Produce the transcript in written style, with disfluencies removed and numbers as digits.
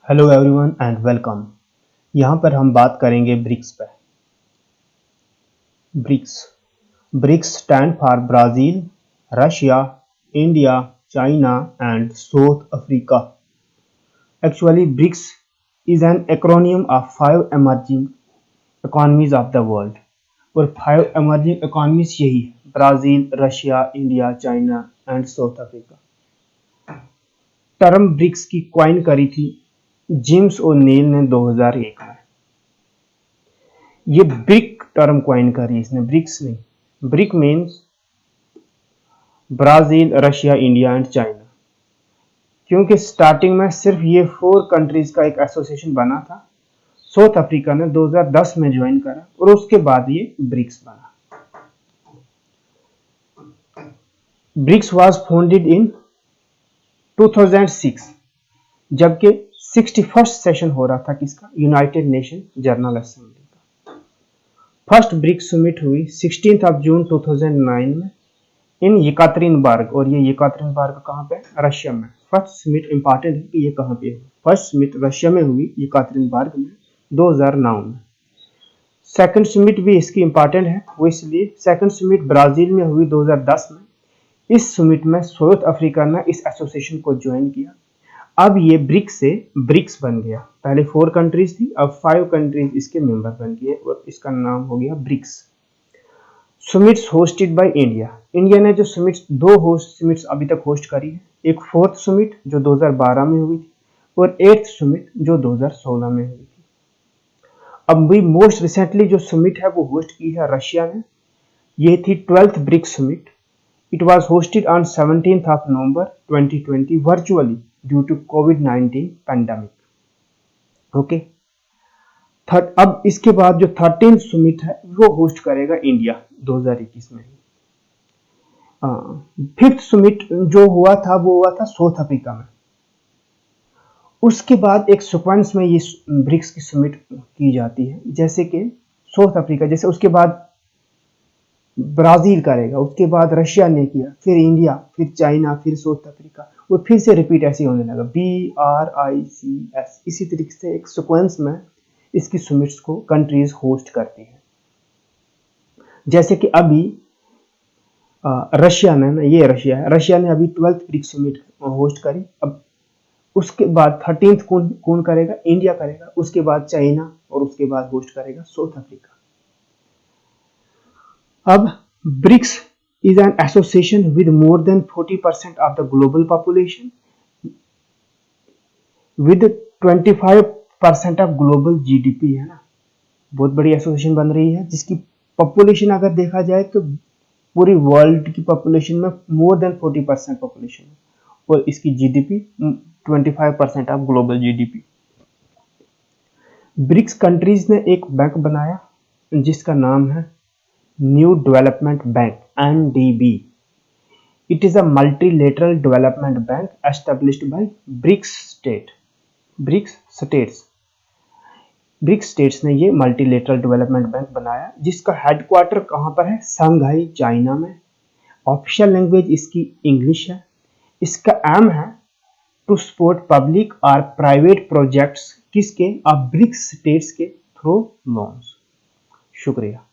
Hello everyone and welcome. यहाँ पर हम बात करेंगे ब्रिक्स पर। BRICS BRICS stand for Brazil, Russia, India, China and South Africa. Actually, BRICS is an acronym of 5 emerging economies of the world। और 5 emerging economies यही है: Brazil, Russia, India, China and South Africa. Term BRICS की coin करी थी James ओ'नील ने 2001 में। ये brick term coin करी इसने, ब्रिक्स नहीं। Brick means Brazil, Russia, India and China. क्योंकि स्टार्टिंग में सिर्फ ये 4 कंट्रीज का एक एसोसिएशन बना था। साउथ अफ्रीका ने 2010 में ज्वाइन करा और उसके बाद ये ब्रिक्स बना। ब्रिक्स वाज फाउंडेड इन 2006, जबकि 61st सेशन हो रहा था किसका? यूनाइटेड नेशन जनरल असेंबली का। फर्स्ट ब्रिक्स समिट हुई 16 जून 2009 में इन येकातेरिनबर्ग, और ये येकातेरिनबर्ग कहाँ पे? रशिया में। फर्स्ट समिट इंपॉर्टेंट है कि ये कहाँ पे हुई। फर्स्ट समिट रशिया में हुई, येकातेरिनबर्ग में 2009 में। सेकंड समिट भी इसकी इंपॉर्टेंट है, वो इसलिए सेकंड समिट ब्राजील में हुई 2010 में। इस समिट में साउथ अफ्रीका ने इस एसोसिएशन को ज्वाइन किया। अब ये ब्रिक्स से ब्रिक्स बन गया। पहले 4 कंट्रीज थी, अब 5 कंट्रीज इसके मेंबर बन गए और इसका नाम हो गया BRICS. Summits hosted by India. India ने जो समिट्स 2 समिट्स अभी तक होस्ट करी है, एक 4th समिट जो 2012 में हुई थी और 8th समिट जो 2016 में हुई थी। अब भी मोस्ट रिसेंटली जो समिट है वो होस्ट की है रशिया ने। ये थी 12th BRICS summit. It was hosted on 17th November 2020 virtually due to कोविड-19 पैंडेमिक। ओके। अब इसके बाद जो 13th समिट है वो होस्ट करेगा इंडिया 2021 में। 5th समिट जो हुआ था वो हुआ था साउथ अफ्रीका में। उसके बाद एक सीक्वेंस में ये ब्रिक्स की समिट की जाती है, जैसे कि साउथ अफ्रीका, जैसे उसके बाद ब्राजील करेगा, उसके बाद रशिया ने किया, फिर इंडिया, फिर चाइना, फिर साउथ अफ्रीका, वो फिर से रिपीट ऐसे होने लगा, BRICS। इसी तरीके से एक सीक्वेंस में इसकी समिट्स को कंट्रीज होस्ट करती है। जैसे कि अभी रशिया ने, ये रशिया है, रशिया ने अभी 12th ब्रिक्स समिट होस्ट करी। अब उसके बाद 13th कौन करेगा? इंडिया करेगा। उसके बाद चाइना और उसके बाद होस्ट करेगा साउथ अफ्रीका। अब BRICS is an association with more than 40% of the global population with 25% of global GDP, है ना। बहुत बड़ी एसोसिएशन बन रही है जिसकी पॉपुलेशन अगर देखा जाए तो पूरी वर्ल्ड की पॉपुलेशन में मोर देन 40% पॉपुलेशन है और इसकी GDP 25% of global GDP. BRICS countries ने एक बैंक बनाया जिसका नाम है new development bank, NDB। It is a multilateral development bank established by BRICS states ने ये मल्टीलेटरल डेवलपमेंट बैंक बनाया, जिसका हेडक्वार्टर कहाँ पर है? शंघाई, चाइना में। ऑफिशियल लैंग्वेज इसकी इंग्लिश है। इसका एम है टू सपोर्ट पब्लिक और प्राइवेट प्रोजेक्ट्स किसके? ब्रिक्स स्टेट्स के थ्रू लोन्स। शुक्रिया।